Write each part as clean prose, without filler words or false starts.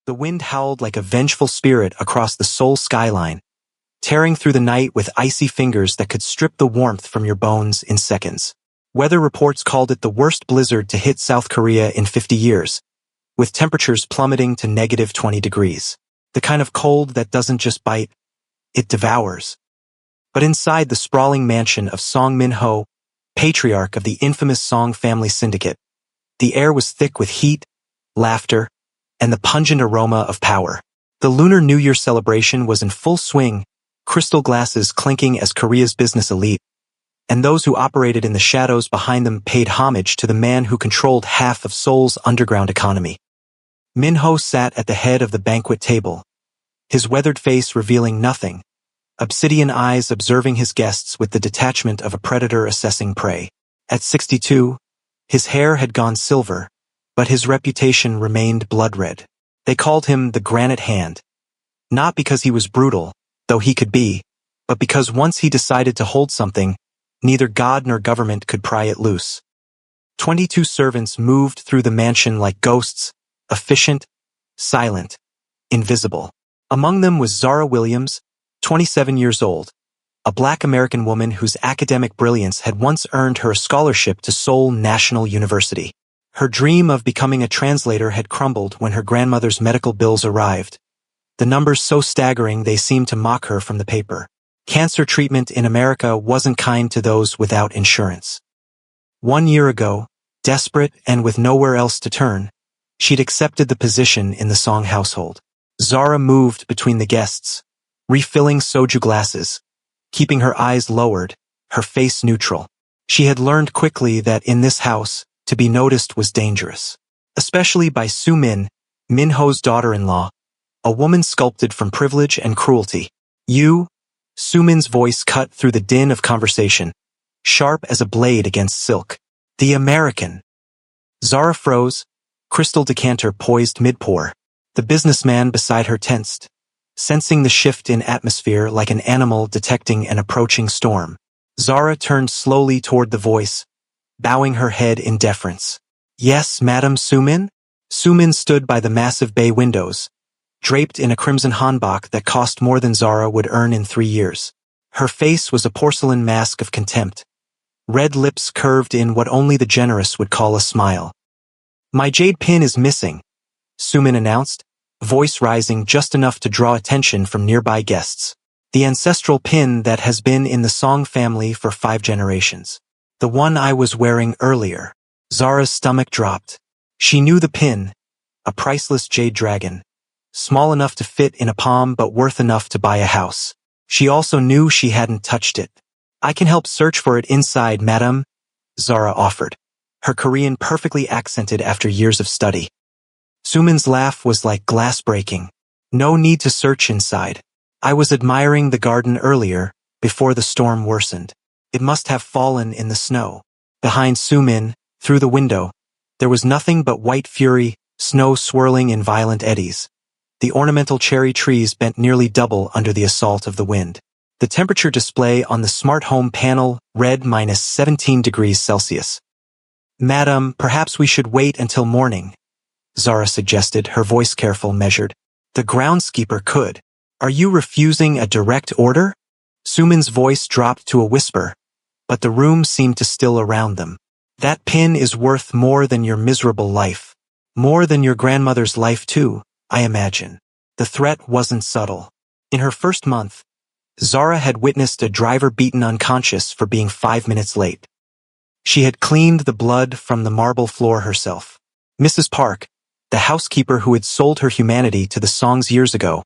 The wind howled like a vengeful spirit across the Seoul skyline, tearing through the night with icy fingers that could strip the warmth from your bones in seconds. Weather reports called it the worst blizzard to hit South Korea in 50 years, with temperatures plummeting to -20 degrees. The kind of cold that doesn't just bite, it devours. But inside the sprawling mansion of Song Min-ho, patriarch of the infamous Song family syndicate, the air was thick with heat, laughter, and the pungent aroma of power. The Lunar New Year celebration was in full swing, crystal glasses clinking as Korea's business elite, and those who operated in the shadows behind them paid homage to the man who controlled half of Seoul's underground economy. Min-ho sat at the head of the banquet table, his weathered face revealing nothing, obsidian eyes observing his guests with the detachment of a predator assessing prey. At 62, his hair had gone silver, but his reputation remained blood-red. They called him the Granite Hand, not because he was brutal, though he could be, but because once he decided to hold something, neither God nor government could pry it loose. 22 servants moved through the mansion like ghosts, efficient, silent, invisible. Among them was Zara Williams, 27 years old, a Black American woman whose academic brilliance had once earned her a scholarship to Seoul National University. Her dream of becoming a translator had crumbled when her grandmother's medical bills arrived, the numbers so staggering they seemed to mock her from the paper. Cancer treatment in America wasn't kind to those without insurance. 1 year ago, desperate and with nowhere else to turn, she'd accepted the position in the Song household. Zara moved between the guests, refilling soju glasses, keeping her eyes lowered, her face neutral. She had learned quickly that in this house, to be noticed was dangerous. Especially by Soo-min, Min-ho's daughter-in-law, a woman sculpted from privilege and cruelty. You, Soo-min's voice cut through the din of conversation, sharp as a blade against silk. The American. Zara froze, crystal decanter poised mid-pour. The businessman beside her tensed, sensing the shift in atmosphere like an animal detecting an approaching storm. Zara turned slowly toward the voice, bowing her head in deference. Yes, Madam Soo-min? Soo-min stood by the massive bay windows, draped in a crimson hanbok that cost more than Zara would earn in 3 years. Her face was a porcelain mask of contempt, red lips curved in what only the generous would call a smile. My jade pin is missing, Soo-min announced, voice rising just enough to draw attention from nearby guests. The ancestral pin that has been in the Song family for 5 generations. The one I was wearing earlier. Zara's stomach dropped. She knew the pin, a priceless jade dragon, small enough to fit in a palm but worth enough to buy a house. She also knew she hadn't touched it. I can help search for it inside, madam, Zara offered, her Korean perfectly accented after years of study. Soo-min's laugh was like glass breaking. No need to search inside. I was admiring the garden earlier, before the storm worsened. It must have fallen in the snow. Behind Soo-min, through the window, there was nothing but white fury, snow swirling in violent eddies. The ornamental cherry trees bent nearly double under the assault of the wind. The temperature display on the smart home panel read -17 degrees Celsius. Madam, perhaps we should wait until morning, Zara suggested, her voice careful, measured. The groundskeeper could. Are you refusing a direct order? Soo-min's voice dropped to a whisper, but the room seemed to still around them. That pin is worth more than your miserable life. More than your grandmother's life too, I imagine. The threat wasn't subtle. In her first month, Zara had witnessed a driver beaten unconscious for being 5 minutes late. She had cleaned the blood from the marble floor herself. Mrs. Park, the housekeeper who had sold her humanity to the Songs years ago,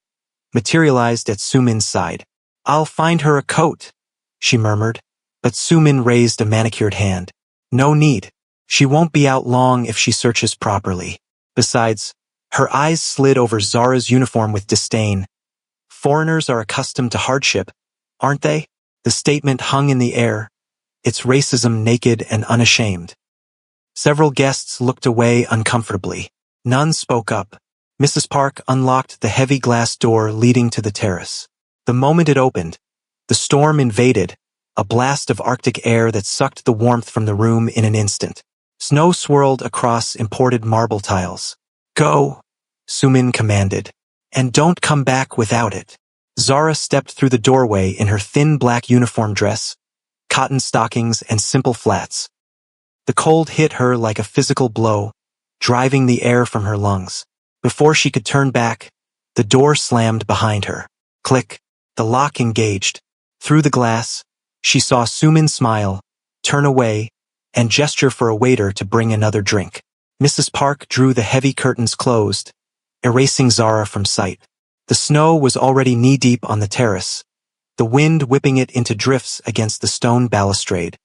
materialized at Soo-min's side. I'll find her a coat, she murmured, but Soo-min raised a manicured hand. No need. She won't be out long if she searches properly. Besides, her eyes slid over Zara's uniform with disdain. Foreigners are accustomed to hardship, aren't they? The statement hung in the air, its racism naked and unashamed. Several guests looked away uncomfortably. None spoke up. Mrs. Park unlocked the heavy glass door leading to the terrace. The moment it opened, the storm invaded, a blast of Arctic air that sucked the warmth from the room in an instant. Snow swirled across imported marble tiles. Go, Sumin commanded. "And don't come back without it." Zara stepped through the doorway in her thin black uniform dress, cotton stockings, and simple flats. The cold hit her like a physical blow, driving the air from her lungs. Before she could turn back, the door slammed behind her. Click. The lock engaged. Through the glass, she saw Sumin smile, turn away, and gesture for a waiter to bring another drink. Mrs. Park drew the heavy curtains closed, erasing Zara from sight. The snow was already knee-deep on the terrace, the wind whipping it into drifts against the stone balustrade.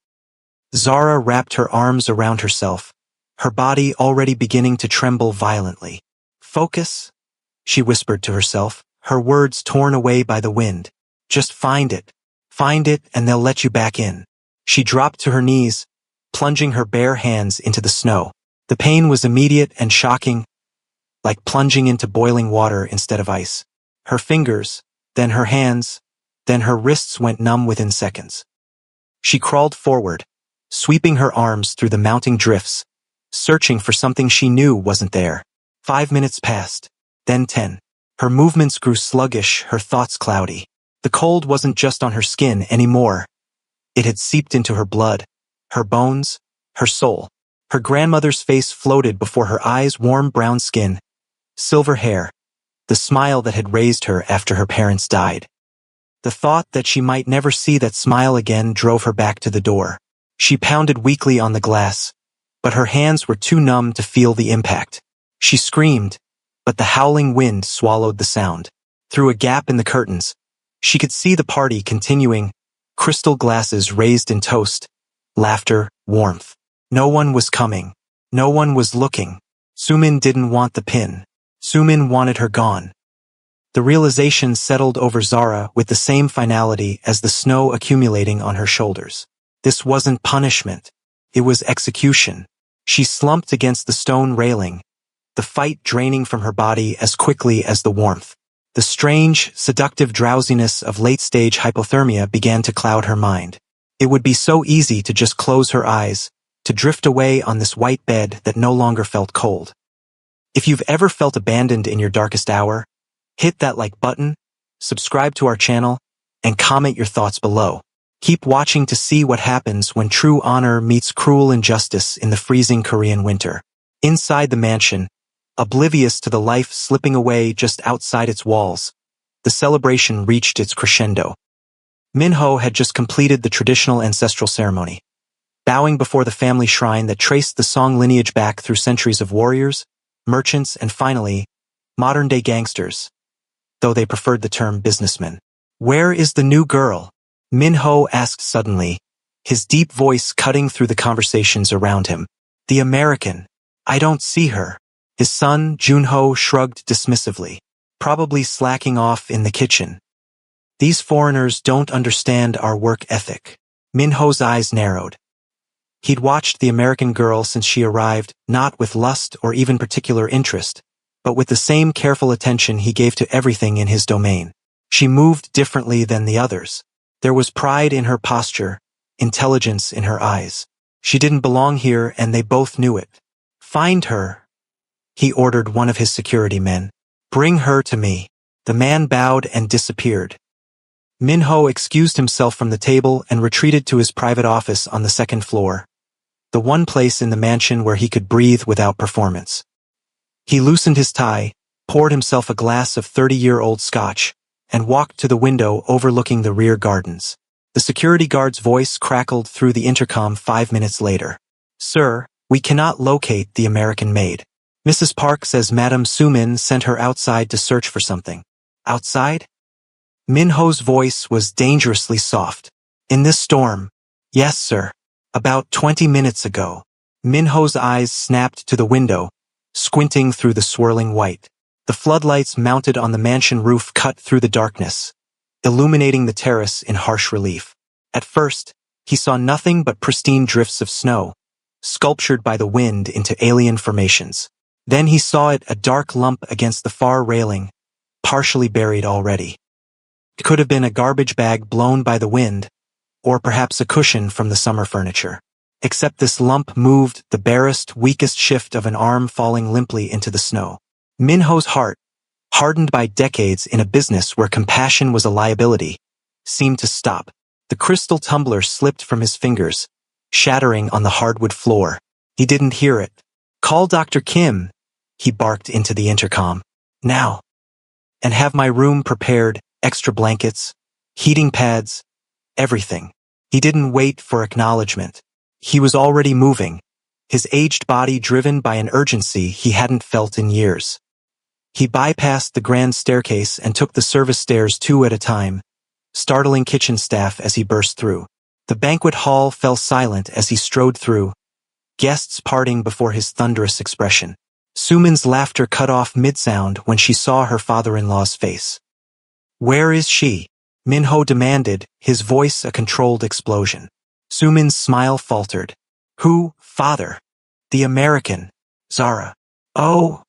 Zara wrapped her arms around herself, her body already beginning to tremble violently. "Focus," she whispered to herself, her words torn away by the wind. "Just find it. Find it and they'll let you back in." She dropped to her knees, plunging her bare hands into the snow. The pain was immediate and shocking, like plunging into boiling water instead of ice. Her fingers, then her hands, then her wrists went numb within seconds. She crawled forward, sweeping her arms through the mounting drifts, searching for something she knew wasn't there. 5 minutes passed, then 10. Her movements grew sluggish, her thoughts cloudy. The cold wasn't just on her skin anymore. It had seeped into her blood, her bones, her soul. Her grandmother's face floated before her eyes, warm brown skin, silver hair, the smile that had raised her after her parents died. The thought that she might never see that smile again drove her back to the door. She pounded weakly on the glass, but her hands were too numb to feel the impact. She screamed, but the howling wind swallowed the sound. Through a gap in the curtains, she could see the party continuing, crystal glasses raised in toast, laughter, warmth. No one was coming. No one was looking. Sumin didn't want the pin. Sumin wanted her gone. The realization settled over Zara with the same finality as the snow accumulating on her shoulders. This wasn't punishment. It was execution. She slumped against the stone railing, the fight draining from her body as quickly as the warmth. The strange, seductive drowsiness of late-stage hypothermia began to cloud her mind. It would be so easy to just close her eyes, to drift away on this white bed that no longer felt cold. If you've ever felt abandoned in your darkest hour, hit that like button, subscribe to our channel, and comment your thoughts below. Keep watching to see what happens when true honor meets cruel injustice in the freezing Korean winter. Inside the mansion, oblivious to the life slipping away just outside its walls, the celebration reached its crescendo. Minho had just completed the traditional ancestral ceremony, bowing before the family shrine that traced the Song lineage back through centuries of warriors, merchants, and finally, modern-day gangsters, though they preferred the term businessmen. "Where is the new girl?" Minho asked suddenly, his deep voice cutting through the conversations around him. "The American. I don't see her." His son, Junho, shrugged dismissively, probably slacking off in the kitchen. "These foreigners don't understand our work ethic." Minho's eyes narrowed. He'd watched the American girl since she arrived, not with lust or even particular interest, but with the same careful attention he gave to everything in his domain. She moved differently than the others. There was pride in her posture, intelligence in her eyes. She didn't belong here, and they both knew it. "Find her," he ordered one of his security men. "Bring her to me." The man bowed and disappeared. Minho excused himself from the table and retreated to his private office on the second floor, the one place in the mansion where he could breathe without performance. He loosened his tie, poured himself a glass of 30-year-old scotch, and walked to the window overlooking the rear gardens. The security guard's voice crackled through the intercom 5 minutes later. "Sir, we cannot locate the American maid. Mrs. Park says Madame Sumin sent her outside to search for something." "Outside?" Minho's voice was dangerously soft. "In this storm?" "Yes, sir. About 20 minutes ago." Minho's eyes snapped to the window, squinting through the swirling white. The floodlights mounted on the mansion roof cut through the darkness, illuminating the terrace in harsh relief. At first, he saw nothing but pristine drifts of snow, sculptured by the wind into alien formations. Then he saw it, a dark lump against the far railing, partially buried already. It could have been a garbage bag blown by the wind, or perhaps a cushion from the summer furniture. Except this lump moved, the barest, weakest shift of an arm falling limply into the snow. Minho's heart, hardened by decades in a business where compassion was a liability, seemed to stop. The crystal tumbler slipped from his fingers, shattering on the hardwood floor. He didn't hear it. "Call Dr. Kim," he barked into the intercom. "Now. And have my room prepared, extra blankets, heating pads, everything." He didn't wait for acknowledgement. He was already moving, his aged body driven by an urgency he hadn't felt in years. He bypassed the grand staircase and took the service stairs 2 at a time, startling kitchen staff as he burst through. The banquet hall fell silent as he strode through, guests parting before his thunderous expression. Sumin's laughter cut off mid-sound when she saw her father-in-law's face. "Where is she?" Minho demanded, his voice a controlled explosion. Sumin's smile faltered. "Who, father?" "The American, Zara." "Oh."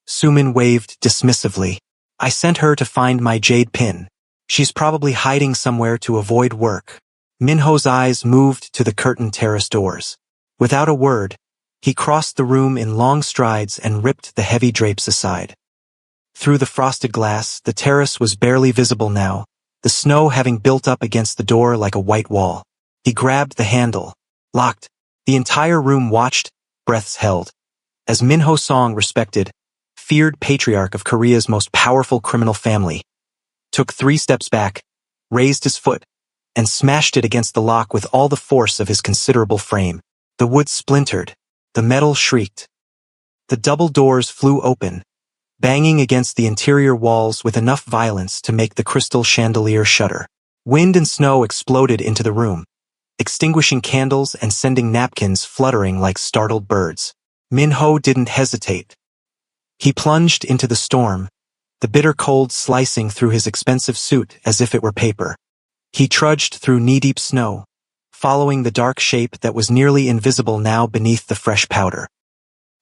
Sumin waved dismissively. "I sent her to find my jade pin. She's probably hiding somewhere to avoid work." Minho's eyes moved to the curtained terrace doors. Without a word, he crossed the room in long strides and ripped the heavy drapes aside. Through the frosted glass, the terrace was barely visible now, the snow having built up against the door like a white wall. He grabbed the handle. Locked. The entire room watched, breaths held. As Minho Song, respected, feared patriarch of Korea's most powerful criminal family, took 3 steps back, raised his foot, and smashed it against the lock with all the force of his considerable frame. The wood splintered. The metal shrieked. The double doors flew open, banging against the interior walls with enough violence to make the crystal chandelier shudder. Wind and snow exploded into the room, extinguishing candles and sending napkins fluttering like startled birds. Minho didn't hesitate. He plunged into the storm, the bitter cold slicing through his expensive suit as if it were paper. He trudged through knee-deep snow, following the dark shape that was nearly invisible now beneath the fresh powder.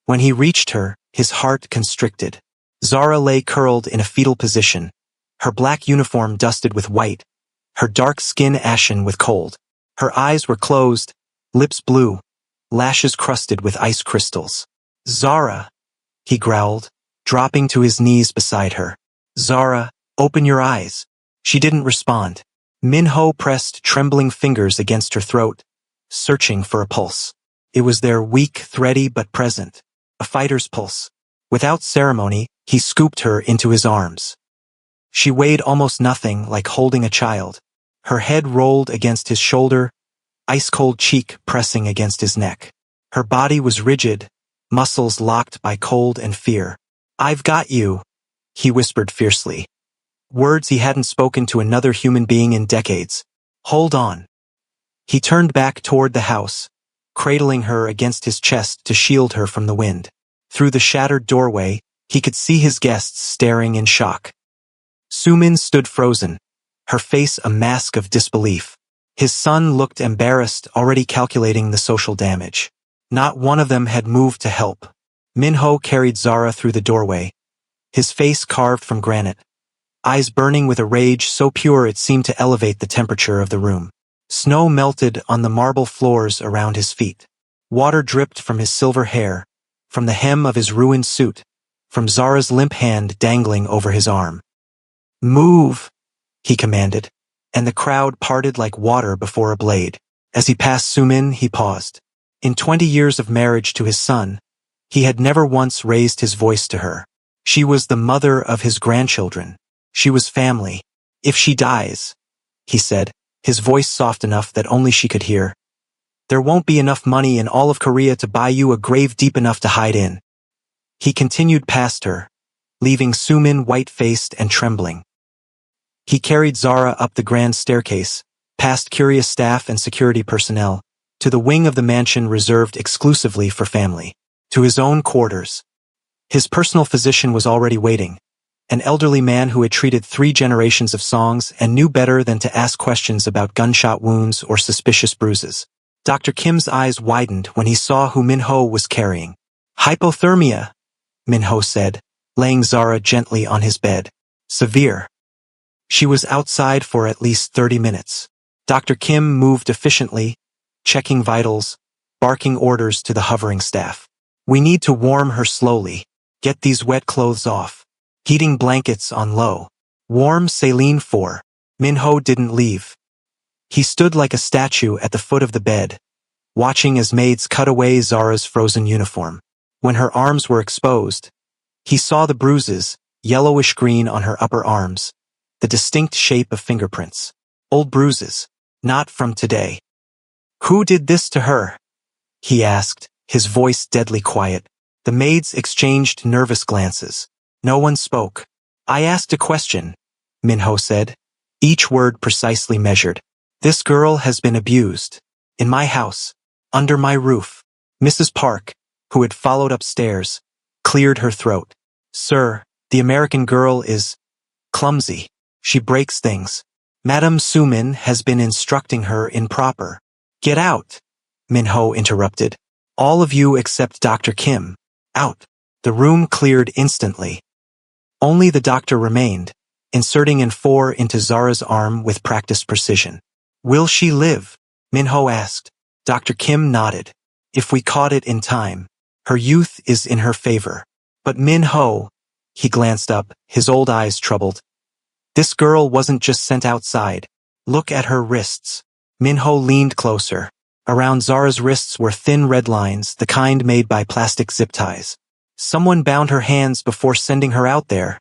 When he reached her, his heart constricted. Zara lay curled in a fetal position, her black uniform dusted with white, her dark skin ashen with cold. Her eyes were closed, lips blue, lashes crusted with ice crystals. "Zara," he growled, dropping to his knees beside her. "Zara, open your eyes." She didn't respond. Minho pressed trembling fingers against her throat, searching for a pulse. It was there, weak, thready, but present. A fighter's pulse. Without ceremony, he scooped her into his arms. She weighed almost nothing, like holding a child. Her head rolled against his shoulder, ice-cold cheek pressing against his neck. Her body was rigid, muscles locked by cold and fear. "I've got you," he whispered fiercely. Words he hadn't spoken to another human being in decades. "Hold on." He turned back toward the house, cradling her against his chest to shield her from the wind. Through the shattered doorway, he could see his guests staring in shock. Sumin stood frozen, her face a mask of disbelief. His son looked embarrassed, already calculating the social damage. Not one of them had moved to help. Minho carried Zara through the doorway, his face carved from granite, eyes burning with a rage so pure it seemed to elevate the temperature of the room. Snow melted on the marble floors around his feet. Water dripped from his silver hair, from the hem of his ruined suit, from Zara's limp hand dangling over his arm. "Move," he commanded, and the crowd parted like water before a blade. As he passed Sumin, he paused. In 20 years of marriage to his son, he had never once raised his voice to her. She was the mother of his grandchildren. She was family. "If she dies," he said, his voice soft enough that only she could hear, "there won't be enough money in all of Korea to buy you a grave deep enough to hide in." He continued past her, leaving Sumin white-faced and trembling. He carried Zara up the grand staircase, past curious staff and security personnel, to the wing of the mansion reserved exclusively for family, to his own quarters. His personal physician was already waiting, an elderly man who had treated 3 generations of Songs and knew better than to ask questions about gunshot wounds or suspicious bruises. Dr. Kim's eyes widened when he saw who Minho was carrying. "Hypothermia," Minho said, laying Zara gently on his bed. "Severe." She was outside for at least 30 minutes. Dr. Kim moved efficiently, checking vitals, barking orders to the hovering staff. "We need to warm her slowly. Get these wet clothes off. Heating blankets on low. Warm saline 4. Minho didn't leave. He stood like a statue at the foot of the bed, watching as maids cut away Zara's frozen uniform. When her arms were exposed, he saw the bruises, yellowish-green on her upper arms, the distinct shape of fingerprints. Old bruises, not from today. Who did this to her? He asked, his voice deadly quiet. The maids exchanged nervous glances. No one spoke. I asked a question, Minho said, each word precisely measured. This girl has been abused. In my house. Under my roof. Mrs. Park, who had followed upstairs, cleared her throat. Sir, the American girl is clumsy. She breaks things. Madame Sumin has been instructing her in proper. Get out, Minho interrupted. All of you except Dr. Kim. Out. The room cleared instantly. Only the doctor remained, inserting an 4 into Zara's arm with practiced precision. Will she live? Minho asked. Dr. Kim nodded. If we caught it in time. Her youth is in her favor. But Minho, he glanced up, his old eyes troubled. This girl wasn't just sent outside. Look at her wrists. Minho leaned closer. Around Zara's wrists were thin red lines, the kind made by plastic zip ties. Someone bound her hands before sending her out there,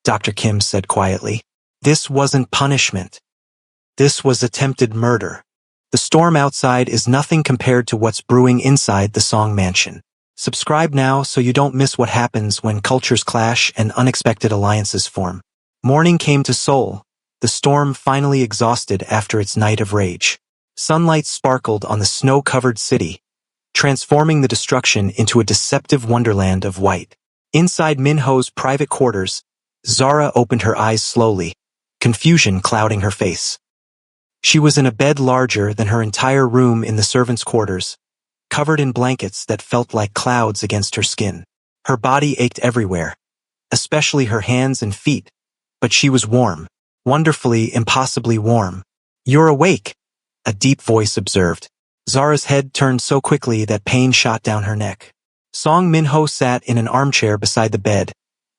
Dr. Kim said quietly. This wasn't punishment. This was attempted murder. The storm outside is nothing compared to what's brewing inside the Song Mansion. Subscribe now so you don't miss what happens when cultures clash and unexpected alliances form. Morning came to Seoul, the storm finally exhausted after its night of rage. Sunlight sparkled on the snow-covered city, transforming the destruction into a deceptive wonderland of white. Inside Minho's private quarters, Zara opened her eyes slowly, confusion clouding her face. She was in a bed larger than her entire room in the servants' quarters, covered in blankets that felt like clouds against her skin. Her body ached everywhere, especially her hands and feet, but she was warm, wonderfully, impossibly warm. You're awake, a deep voice observed. Zara's head turned so quickly that pain shot down her neck. Song Minho sat in an armchair beside the bed,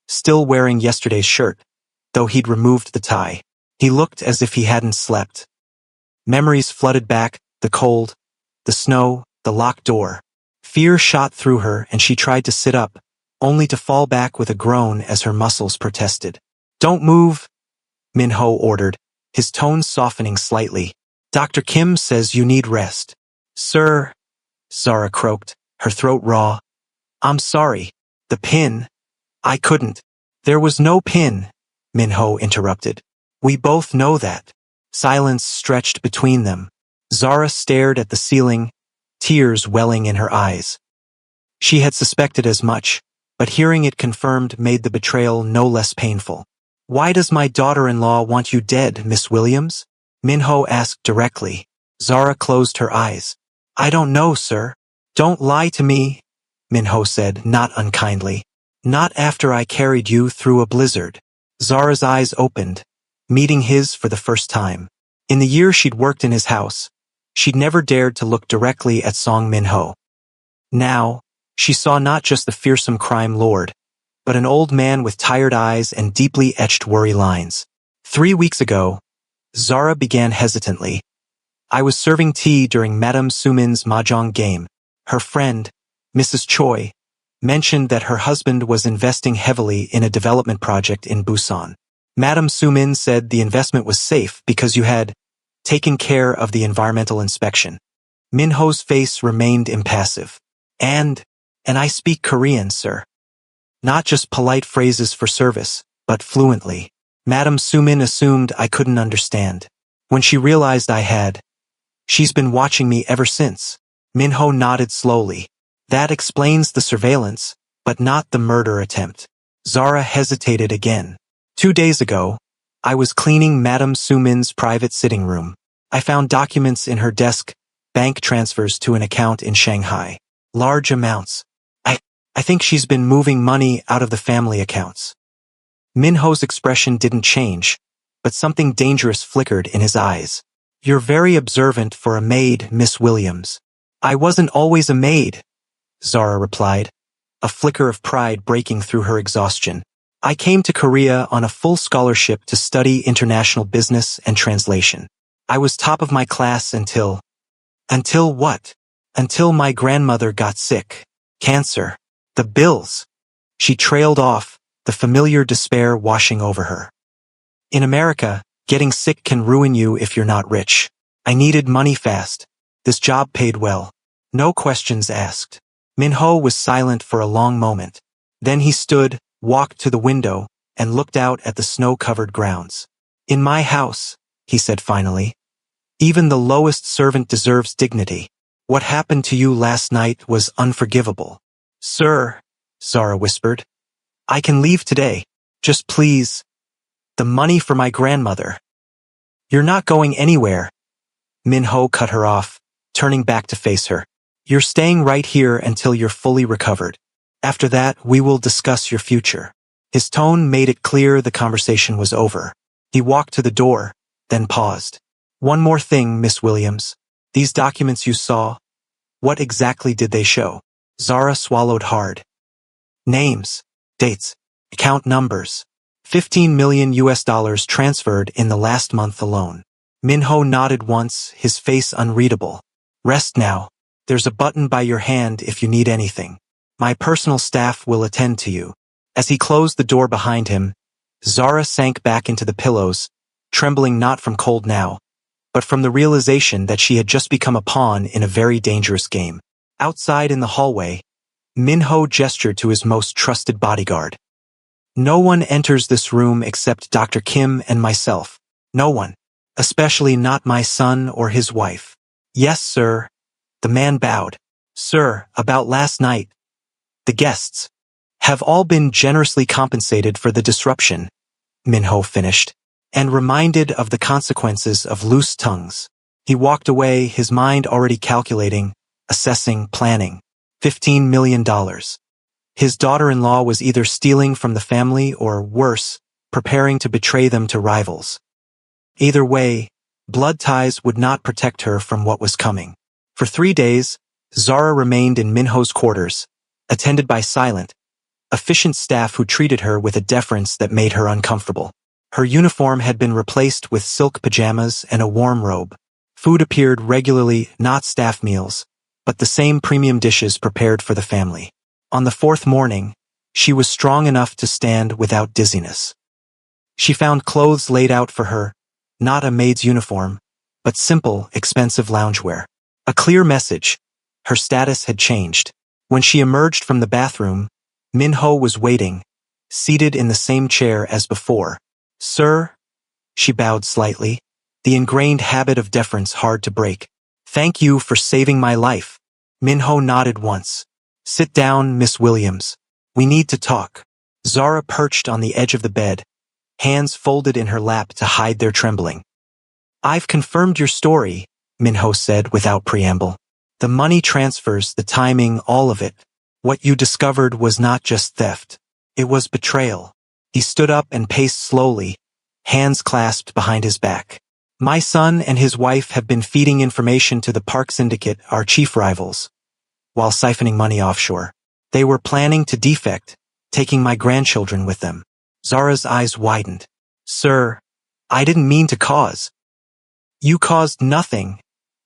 still wearing yesterday's shirt, though he'd removed the tie. He looked as if he hadn't slept. Memories flooded back, the cold, the snow, the locked door. Fear shot through her and she tried to sit up, only to fall back with a groan as her muscles protested. Don't move, Minho ordered, his tone softening slightly. Dr. Kim says you need rest. Sir, Zara croaked, her throat raw. I'm sorry. The pin. I couldn't. There was no pin, Minho interrupted. We both know that. Silence stretched between them. Zara stared at the ceiling, tears welling in her eyes. She had suspected as much, but hearing it confirmed made the betrayal no less painful. Why does my daughter-in-law want you dead, Miss Williams? Minho asked directly. Zara closed her eyes. I don't know, sir. Don't lie to me, Minho said, not unkindly. Not after I carried you through a blizzard. Zara's eyes opened, meeting his for the first time. In the year she'd worked in his house, she'd never dared to look directly at Song Minho. Now, she saw not just the fearsome crime lord, but an old man with tired eyes and deeply etched worry lines. 3 weeks ago, Zara began hesitantly. I was serving tea during Madame Sumin's mahjong game. Her friend, Mrs. Choi, mentioned that her husband was investing heavily in a development project in Busan. Madame Sumin said the investment was safe because you had taken care of the environmental inspection. Minho's face remained impassive. And I speak Korean, sir. Not just polite phrases for service, but fluently. Madame Sumin assumed I couldn't understand. When she realized I had, she's been watching me ever since. Minho nodded slowly. That explains the surveillance, but not the murder attempt. Zara hesitated again. 2 days ago, I was cleaning Madame Sumin's private sitting room. I found documents in her desk, bank transfers to an account in Shanghai. Large amounts. I think she's been moving money out of the family accounts. Minho's expression didn't change, but something dangerous flickered in his eyes. You're very observant for a maid, Miss Williams. I wasn't always a maid, Zara replied. a flicker of pride breaking through her exhaustion. I came to Korea on a full scholarship to study international business and translation. I was top of my class until... Until what? Until my grandmother got sick. Cancer. The bills. She trailed off, the familiar despair washing over her. In America, getting sick can ruin you if you're not rich. I needed money fast. This job paid well. No questions asked. Min-ho was silent for a long moment. Then he stood, walked to the window, and looked out at the snow-covered grounds. In my house, he said finally. Even the lowest servant deserves dignity. What happened to you last night was unforgivable. Sir, Zara whispered. I can leave today. Just please. The money for my grandmother. You're not going anywhere. Min-ho cut her off, turning back to face her. You're staying right here until you're fully recovered. After that, we will discuss your future. His tone made it clear the conversation was over. He walked to the door, then paused. One more thing, Miss Williams. These documents you saw, what exactly did they show? Zara swallowed hard. Names, dates, account numbers. 15 million US dollars transferred in the last month alone. Min-ho nodded once, his face unreadable. Rest now. There's a button by your hand if you need anything. My personal staff will attend to you. As he closed the door behind him, Zara sank back into the pillows, trembling not from cold now, but from the realization that she had just become a pawn in a very dangerous game. Outside in the hallway, Min-ho gestured to his most trusted bodyguard. No one enters this room except Dr. Kim and myself. No one. Especially not my son or his wife. Yes, sir. The man bowed. Sir, about last night. The guests have all been generously compensated for the disruption, Min-ho finished, and reminded of the consequences of loose tongues. He walked away, his mind already calculating, assessing, planning. $15 million. His daughter-in-law was either stealing from the family or, worse, preparing to betray them to rivals. Either way, blood ties would not protect her from what was coming. For 3 days, Zara remained in Min-ho's quarters, attended by silent, efficient staff who treated her with a deference that made her uncomfortable. Her uniform had been replaced with silk pajamas and a warm robe. Food appeared regularly, not staff meals, but the same premium dishes prepared for the family. On the 4th morning, she was strong enough to stand without dizziness. She found clothes laid out for her, not a maid's uniform, but simple, expensive loungewear. A clear message. Her status had changed. When she emerged from the bathroom, Min-ho was waiting, seated in the same chair as before. Sir, she bowed slightly, the ingrained habit of deference hard to break. Thank you for saving my life. Min-ho nodded once. Sit down, Miss Williams. We need to talk. Zara perched on the edge of the bed, hands folded in her lap to hide their trembling. I've confirmed your story, Min-ho said without preamble. The money transfers, the timing, all of it. What you discovered was not just theft. It was betrayal. He stood up and paced slowly, hands clasped behind his back. My son and his wife have been feeding information to the Park Syndicate, our chief rivals, while siphoning money offshore. They were planning to defect, taking my grandchildren with them. Zara's eyes widened. Sir, I didn't mean to cause. You caused nothing,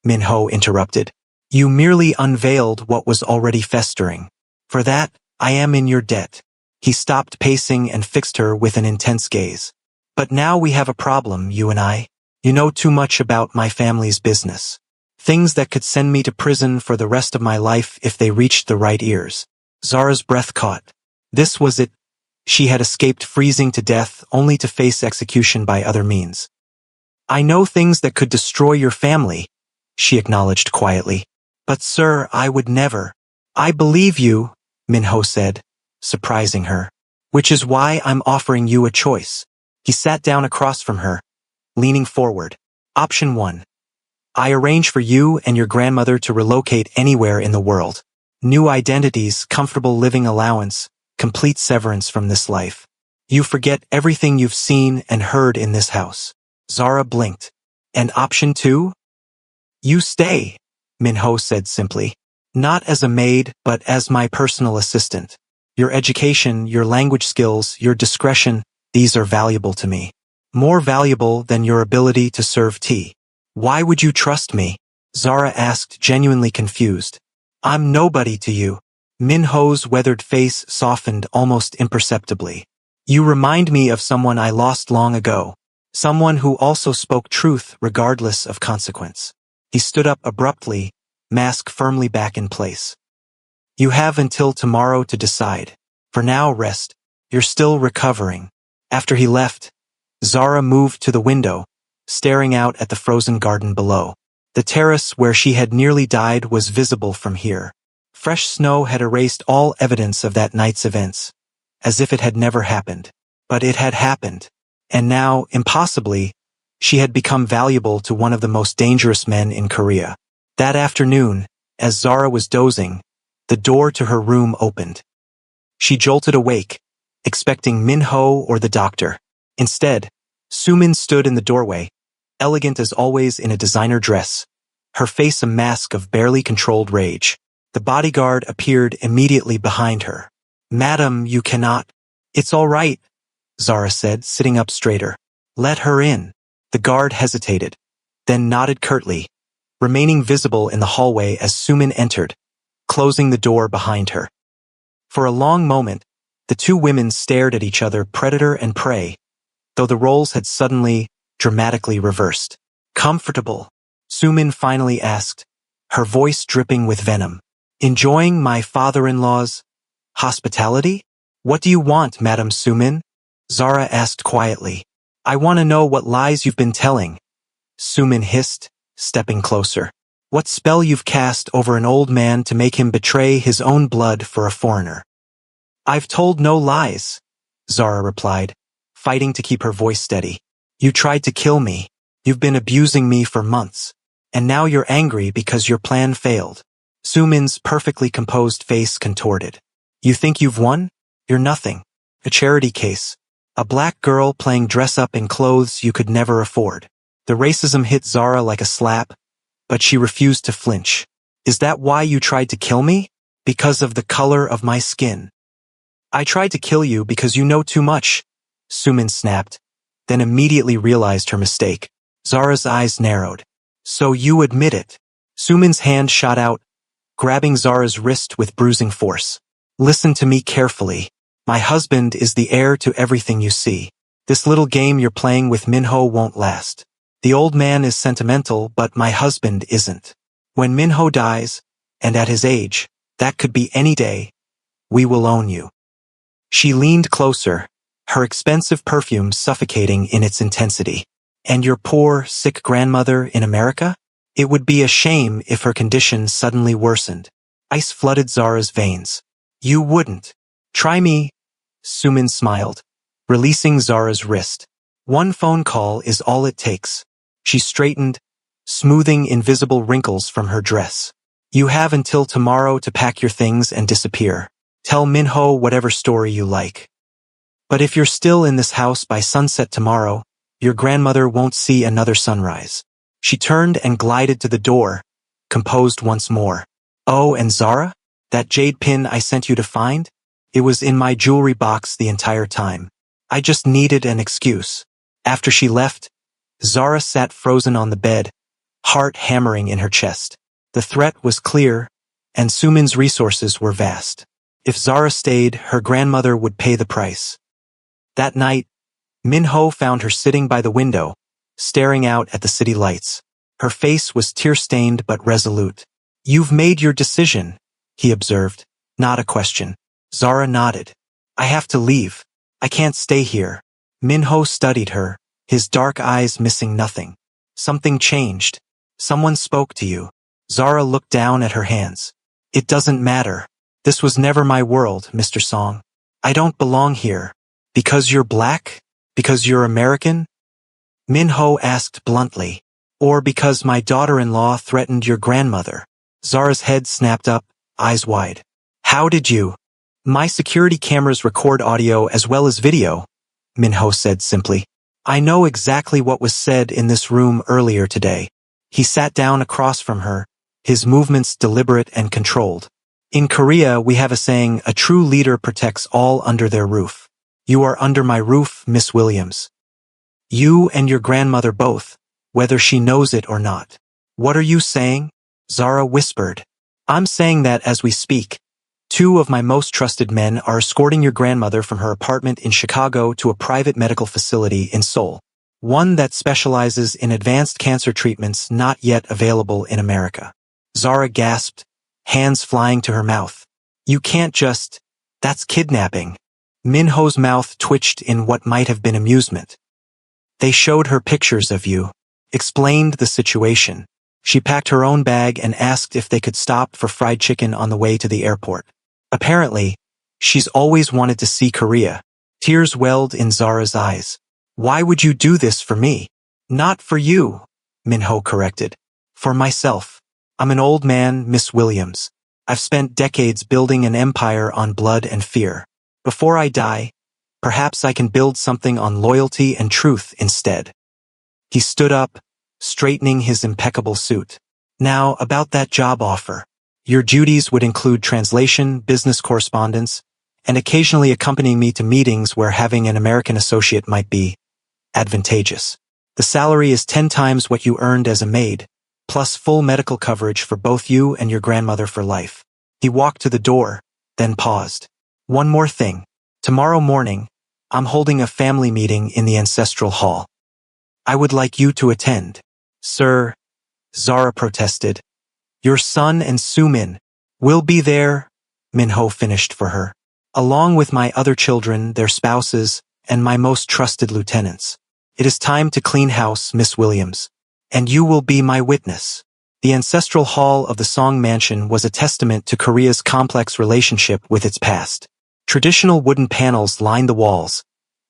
Min-ho interrupted. You merely unveiled what was already festering. For that, I am in your debt. He stopped pacing and fixed her with an intense gaze. But now we have a problem, you and I. You know too much about my family's business. Things that could send me to prison for the rest of my life if they reached the right ears. Zara's breath caught. This was it. She had escaped freezing to death only to face execution by other means. I know things that could destroy your family, she acknowledged quietly. But sir, I would never. I believe you, Min-ho said, surprising her. Which is why I'm offering you a choice. He sat down across from her, leaning forward. Option 1. I arrange for you and your grandmother to relocate anywhere in the world. New identities, comfortable living allowance, complete severance from this life. You forget everything you've seen and heard in this house. Zara blinked. And option 2? You stay, Min-ho said simply. Not as a maid, but as my personal assistant. Your education, your language skills, your discretion, these are valuable to me. More valuable than your ability to serve tea. Why would you trust me? Zara asked, genuinely confused. I'm nobody to you. Minho's weathered face softened almost imperceptibly. You remind me of someone I lost long ago. Someone who also spoke truth regardless of consequence. He stood up abruptly, mask firmly back in place. You have until tomorrow to decide. For now, rest. You're still recovering. After he left, Zara moved to the window, staring out at the frozen garden below. The terrace where she had nearly died was visible from here. Fresh snow had erased all evidence of that night's events, as if it had never happened. But it had happened. And now, impossibly, she had become valuable to one of the most dangerous men in Korea. That afternoon, as Zara was dozing, the door to her room opened. She jolted awake, expecting Minho or the doctor. Instead, Sumin stood in the doorway, elegant as always in a designer dress, her face a mask of barely controlled rage. The bodyguard appeared immediately behind her. Madam, you cannot. It's all right, Zara said, sitting up straighter. Let her in. The guard hesitated, then nodded curtly, remaining visible in the hallway as Sumin entered, closing the door behind her. For a long moment, the two women stared at each other, predator and prey, though the roles had suddenly, dramatically reversed. Comfortable? Sumin finally asked, her voice dripping with venom. Enjoying my father-in-law's hospitality? What do you want, Madam Sumin? Zara asked quietly. I want to know what lies you've been telling. Sumin hissed, stepping closer. What spell you've cast over an old man to make him betray his own blood for a foreigner? I've told no lies, Zara replied, fighting to keep her voice steady. You tried to kill me. You've been abusing me for months. And now you're angry because your plan failed. Sumin's perfectly composed face contorted. You think you've won? You're nothing. A charity case. A black girl playing dress-up in clothes you could never afford. The racism hit Zara like a slap, but she refused to flinch. Is that why you tried to kill me? Because of the color of my skin. I tried to kill you because you know too much, Sumin snapped, then immediately realized her mistake. Zara's eyes narrowed. So you admit it. Sumin's hand shot out, grabbing Zara's wrist with bruising force. Listen to me carefully. My husband is the heir to everything you see. This little game you're playing with Minho won't last. The old man is sentimental, but my husband isn't. When Minho dies, and at his age, that could be any day, we will own you. She leaned closer, her expensive perfume suffocating in its intensity. And your poor, sick grandmother in America? It would be a shame if her condition suddenly worsened. Ice flooded Zara's veins. You wouldn't. Try me, Sumin smiled, releasing Zara's wrist. One phone call is all it takes. She straightened, smoothing invisible wrinkles from her dress. You have until tomorrow to pack your things and disappear. Tell Minho whatever story you like. But if you're still in this house by sunset tomorrow, your grandmother won't see another sunrise. She turned and glided to the door, composed once more. Oh, and Zara? That jade pin I sent you to find? It was in my jewelry box the entire time. I just needed an excuse. After she left, Zara sat frozen on the bed, heart hammering in her chest. The threat was clear, and Sumin's resources were vast. If Zara stayed, her grandmother would pay the price. That night, Minho found her sitting by the window, staring out at the city lights. Her face was tear-stained but resolute. You've made your decision, he observed, not a question. Zara nodded. I have to leave. I can't stay here. Minho studied her, his dark eyes missing nothing. Something changed. Someone spoke to you. Zara looked down at her hands. It doesn't matter. This was never my world, Mr. Song. I don't belong here. Because you're black? Because you're American? Minho asked bluntly. Or because my daughter-in-law threatened your grandmother? Zara's head snapped up, eyes wide. How did you? My security cameras record audio as well as video, Minho said simply. I know exactly what was said in this room earlier today. He sat down across from her, his movements deliberate and controlled. In Korea, we have a saying, a true leader protects all under their roof. You are under my roof, Miss Williams. You and your grandmother both, whether she knows it or not. What are you saying? Zara whispered. I'm saying that as we speak. 2 of my most trusted men are escorting your grandmother from her apartment in Chicago to a private medical facility in Seoul. One that specializes in advanced cancer treatments not yet available in America. Zara gasped, hands flying to her mouth. You can't just... That's kidnapping. Minho's mouth twitched in what might have been amusement. They showed her pictures of you, explained the situation. She packed her own bag and asked if they could stop for fried chicken on the way to the airport. Apparently, she's always wanted to see Korea. Tears welled in Zara's eyes. Why would you do this for me? Not for you, Minho corrected. For myself. I'm an old man, Miss Williams. I've spent decades building an empire on blood and fear. Before I die, perhaps I can build something on loyalty and truth instead. He stood up, straightening his impeccable suit. Now, about that job offer. Your duties would include translation, business correspondence, and occasionally accompanying me to meetings where having an American associate might be advantageous. The salary is 10 times what you earned as a maid, plus full medical coverage for both you and your grandmother for life. He walked to the door, then paused. One more thing. Tomorrow morning, I'm holding a family meeting in the ancestral hall. I would like you to attend. Sir, Zara protested. Your son and Sumin will be there, Minho finished for her, along with my other children, their spouses, and my most trusted lieutenants. It is time to clean house, Miss Williams, and you will be my witness. The ancestral hall of the Song Mansion was a testament to Korea's complex relationship with its past. Traditional wooden panels lined the walls,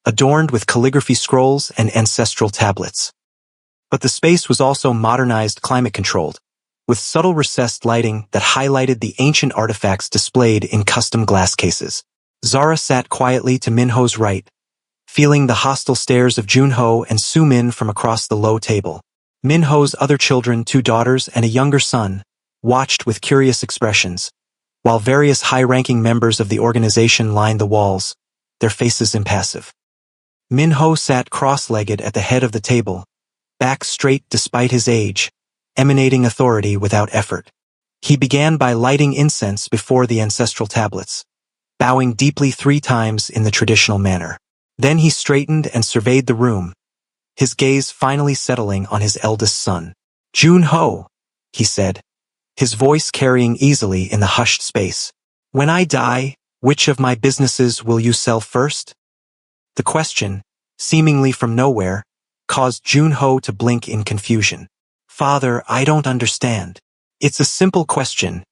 adorned with calligraphy scrolls and ancestral tablets. But the space was also modernized, climate-controlled, with subtle recessed lighting that highlighted the ancient artifacts displayed in custom glass cases. Zara sat quietly to Minho's right, feeling the hostile stares of Junho and Sumin from across the low table. Minho's other children, 2 daughters and a younger son, watched with curious expressions, while various high-ranking members of the organization lined the walls, their faces impassive. Minho sat cross-legged at the head of the table, back straight despite his age, emanating authority without effort. He began by lighting incense before the ancestral tablets, bowing deeply 3 times in the traditional manner. Then he straightened and surveyed the room, his gaze finally settling on his eldest son. Junho, he said, his voice carrying easily in the hushed space. When I die, which of my businesses will you sell first? The question, seemingly from nowhere, caused Junho to blink in confusion. Father, I don't understand. It's a simple question,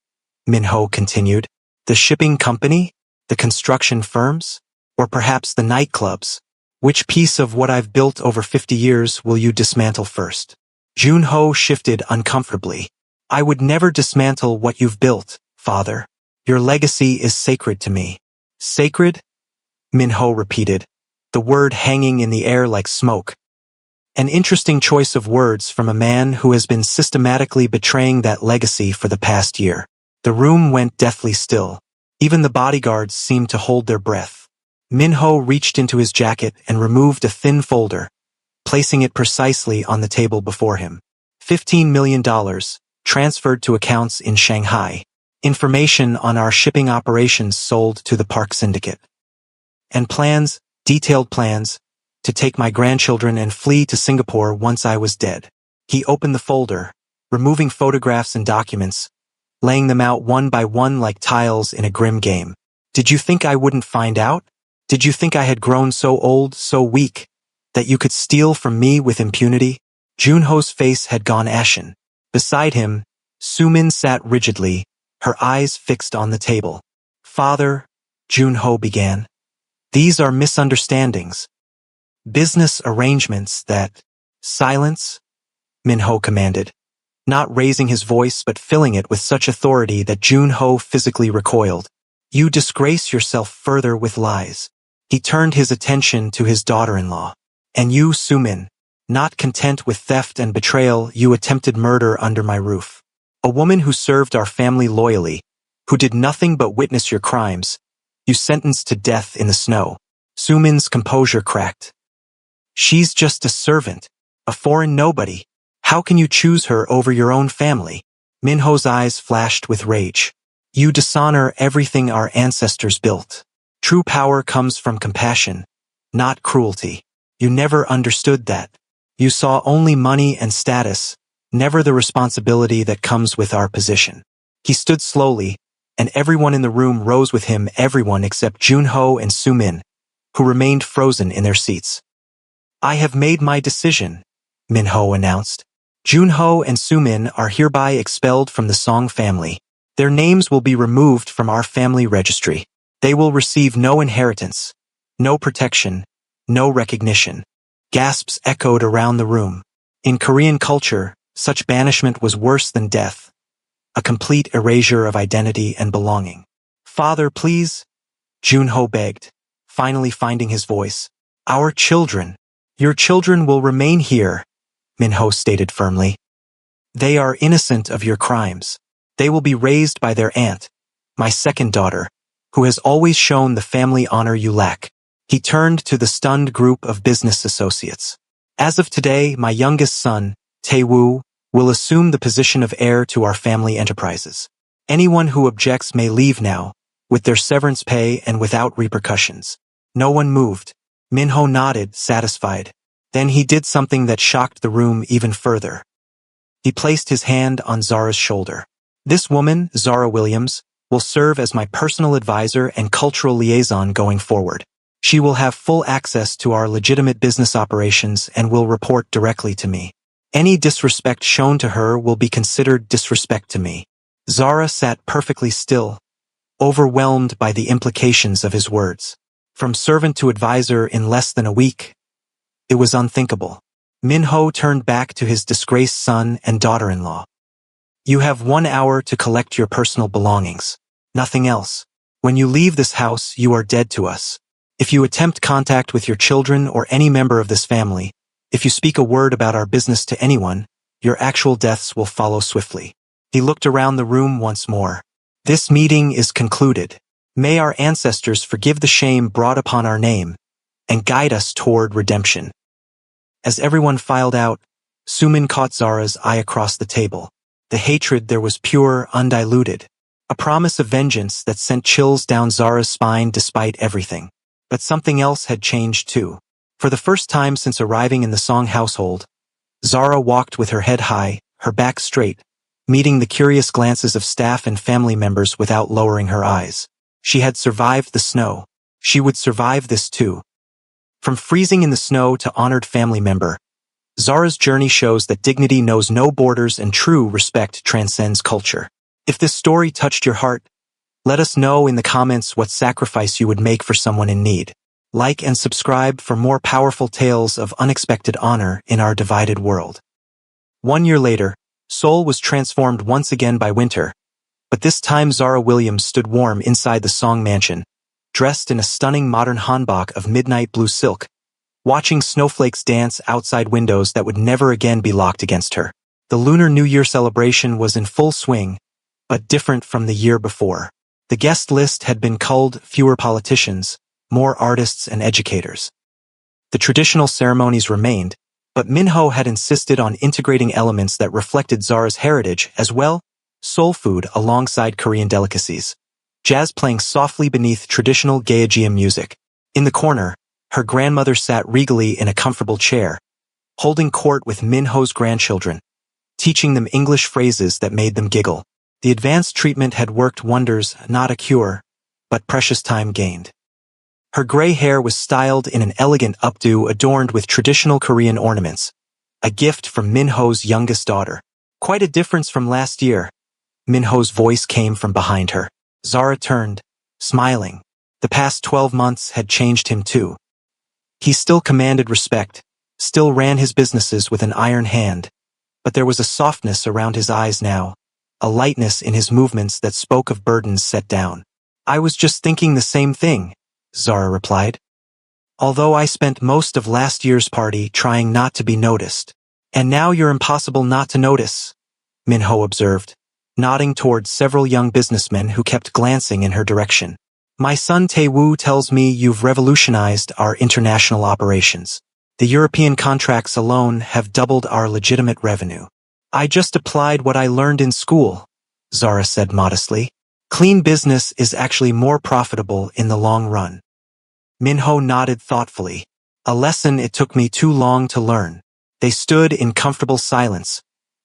Minho continued. The shipping company? The construction firms? Or perhaps the nightclubs? Which piece of what I've built over 50 years will you dismantle first? Junho shifted uncomfortably. I would never dismantle what you've built, Father. Your legacy is sacred to me. Sacred? Minho repeated, the word hanging in the air like smoke. An interesting choice of words from a man who has been systematically betraying that legacy for the past year. The room went deathly still. Even the bodyguards seemed to hold their breath. Minho reached into his jacket and removed a thin folder, placing it precisely on the table before him. $15 million, transferred to accounts in Shanghai. Information on our shipping operations sold to the Park Syndicate. And plans, detailed plans, to take my grandchildren and flee to Singapore once I was dead. He opened the folder, removing photographs and documents, laying them out one by one like tiles in a grim game. Did you think I wouldn't find out? Did you think I had grown so old, so weak, that you could steal from me with impunity? Junho's face had gone ashen. Beside him, Sumin sat rigidly, her eyes fixed on the table. Father, Junho began, these are misunderstandings. Business arrangements that... Silence, Minho commanded, not raising his voice but filling it with such authority that Junho physically recoiled. You disgrace yourself further with lies. He turned his attention to his daughter-in-law. And you, Sumin, not content with theft and betrayal, you attempted murder under my roof. A woman who served our family loyally, who did nothing but witness your crimes, you sentenced to death in the snow. Sumin's composure cracked. She's just a servant, a foreign nobody. How can you choose her over your own family? Minho's eyes flashed with rage. You dishonor everything our ancestors built. True power comes from compassion, not cruelty. You never understood that. You saw only money and status, never the responsibility that comes with our position. He stood slowly, and everyone in the room rose with him, everyone except Junho and Sumin, who remained frozen in their seats. I have made my decision, Minho announced. Junho and Sumin are hereby expelled from the Song family. Their names will be removed from our family registry. They will receive no inheritance, no protection, no recognition. Gasps echoed around the room. In Korean culture, such banishment was worse than death, a complete erasure of identity and belonging. Father, please, Junho begged, finally finding his voice. Our children. Your children will remain here, Minho stated firmly. They are innocent of your crimes. They will be raised by their aunt, my second daughter, who has always shown the family honor you lack. He turned to the stunned group of business associates. As of today, my youngest son, Tae-woo, will assume the position of heir to our family enterprises. Anyone who objects may leave now, with their severance pay and without repercussions. No one moved. Minho nodded, satisfied. Then he did something that shocked the room even further. He placed his hand on Zara's shoulder. This woman, Zara Williams, will serve as my personal advisor and cultural liaison going forward. She will have full access to our legitimate business operations and will report directly to me. Any disrespect shown to her will be considered disrespect to me. Zara sat perfectly still, overwhelmed by the implications of his words. From servant to advisor in less than a week. It was unthinkable. Minho turned back to his disgraced son and daughter-in-law. You have 1 hour to collect your personal belongings. Nothing else. When you leave this house, you are dead to us. If you attempt contact with your children or any member of this family, if you speak a word about our business to anyone, your actual deaths will follow swiftly. He looked around the room once more. This meeting is concluded. May our ancestors forgive the shame brought upon our name and guide us toward redemption. As everyone filed out, Sumin caught Zara's eye across the table. The hatred there was pure, undiluted. A promise of vengeance that sent chills down Zara's spine despite everything. But something else had changed too. For the first time since arriving in the Song household, Zara walked with her head high, her back straight, meeting the curious glances of staff and family members without lowering her eyes. She had survived the snow. She would survive this too. From freezing in the snow to honored family member, Zara's journey shows that dignity knows no borders and true respect transcends culture. If this story touched your heart, let us know in the comments what sacrifice you would make for someone in need. Like and subscribe for more powerful tales of unexpected honor in our divided world. 1 year later, Seoul was transformed once again by winter, but this time Zara Williams stood warm inside the Song mansion, dressed in a stunning modern hanbok of midnight blue silk, watching snowflakes dance outside windows that would never again be locked against her. The Lunar New Year celebration was in full swing, but different from the year before. The guest list had been culled, fewer politicians, more artists and educators. The traditional ceremonies remained, but Minho had insisted on integrating elements that reflected Zara's heritage as well, soul food alongside Korean delicacies, jazz playing softly beneath traditional Gaejeum music. In the corner, her grandmother sat regally in a comfortable chair, holding court with Minho's grandchildren, teaching them English phrases that made them giggle. The advanced treatment had worked wonders, not a cure, but precious time gained. Her gray hair was styled in an elegant updo adorned with traditional Korean ornaments, a gift from Minho's youngest daughter. Quite a difference from last year. Minho's voice came from behind her. Zara turned, smiling. The past 12 months had changed him too. He still commanded respect, still ran his businesses with an iron hand, but there was a softness around his eyes now, a lightness in his movements that spoke of burdens set down. I was just thinking the same thing, Zara replied. Although I spent most of last year's party trying not to be noticed. And now you're impossible not to notice, Minho observed, nodding towards several young businessmen who kept glancing in her direction. My son Tae-woo tells me you've revolutionized our international operations. The European contracts alone have doubled our legitimate revenue. I just applied what I learned in school, Zara said modestly. Clean business is actually more profitable in the long run. Minho nodded thoughtfully. A lesson it took me too long to learn. They stood in comfortable silence,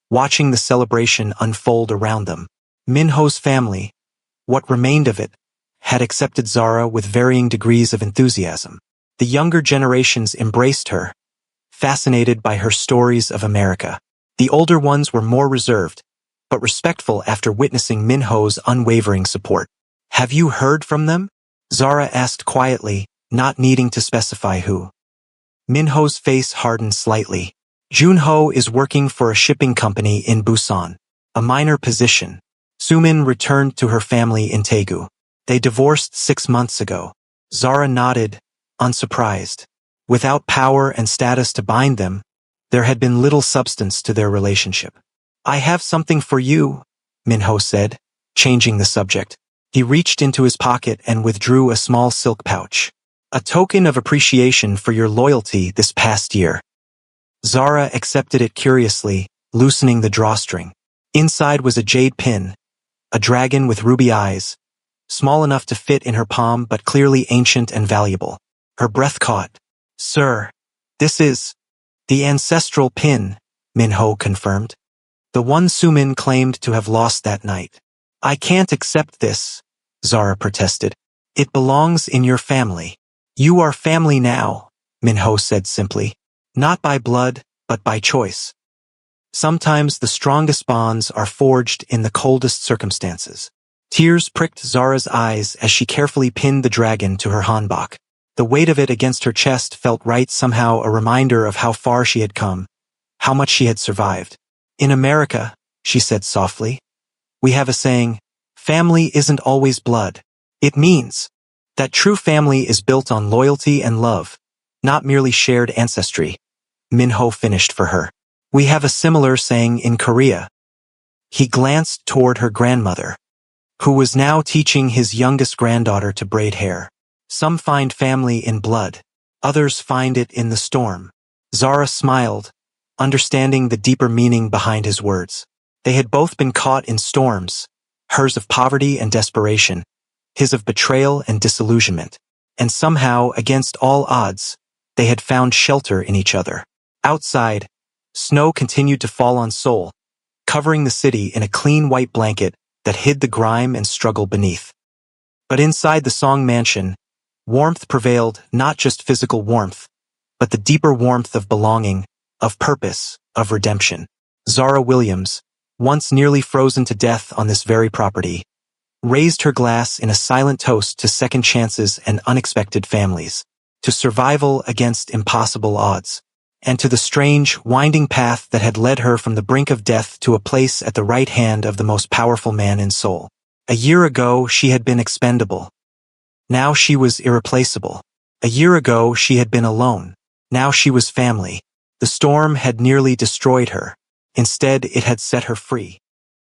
watching the celebration unfold around them. Minho's family, what remained of it, had accepted Zara with varying degrees of enthusiasm. The younger generations embraced her, fascinated by her stories of America. The older ones were more reserved, but respectful after witnessing Minho's unwavering support. Have you heard from them? Zara asked quietly, not needing to specify who. Minho's face hardened slightly. Junho is working for a shipping company in Busan, a minor position. Sumin returned to her family in Daegu. They divorced 6 months ago. Zara nodded, unsurprised. Without power and status to bind them, there had been little substance to their relationship. I have something for you, Minho said, changing the subject. He reached into his pocket and withdrew a small silk pouch. A token of appreciation for your loyalty this past year. Zara accepted it curiously, loosening the drawstring. Inside was a jade pin, a dragon with ruby eyes, small enough to fit in her palm but clearly ancient and valuable. Her breath caught. Sir, this is the ancestral pin, Minho confirmed. The one Sumin claimed to have lost that night. I can't accept this, Zara protested. It belongs in your family. You are family now, Minho said simply. Not by blood, but by choice. Sometimes the strongest bonds are forged in the coldest circumstances. Tears pricked Zara's eyes as she carefully pinned the dragon to her hanbok. The weight of it against her chest felt right, somehow a reminder of how far she had come, how much she had survived. In America, she said softly, we have a saying, family isn't always blood. It means that true family is built on loyalty and love, not merely shared ancestry. Minho finished for her. We have a similar saying in Korea. He glanced toward her grandmother, who was now teaching his youngest granddaughter to braid hair. Some find family in blood, others find it in the storm. Zara smiled, understanding the deeper meaning behind his words. They had both been caught in storms, hers of poverty and desperation, his of betrayal and disillusionment. And somehow, against all odds, they had found shelter in each other. Outside, snow continued to fall on Seoul, covering the city in a clean white blanket that hid the grime and struggle beneath. But inside the Song mansion, warmth prevailed, not just physical warmth, but the deeper warmth of belonging, of purpose, of redemption. Zara Williams, once nearly frozen to death on this very property, raised her glass in a silent toast to second chances and unexpected families, to survival against impossible odds, and to the strange, winding path that had led her from the brink of death to a place at the right hand of the most powerful man in Seoul. A year ago, she had been expendable. Now she was irreplaceable. A year ago, she had been alone. Now she was family. The storm had nearly destroyed her. Instead, it had set her free.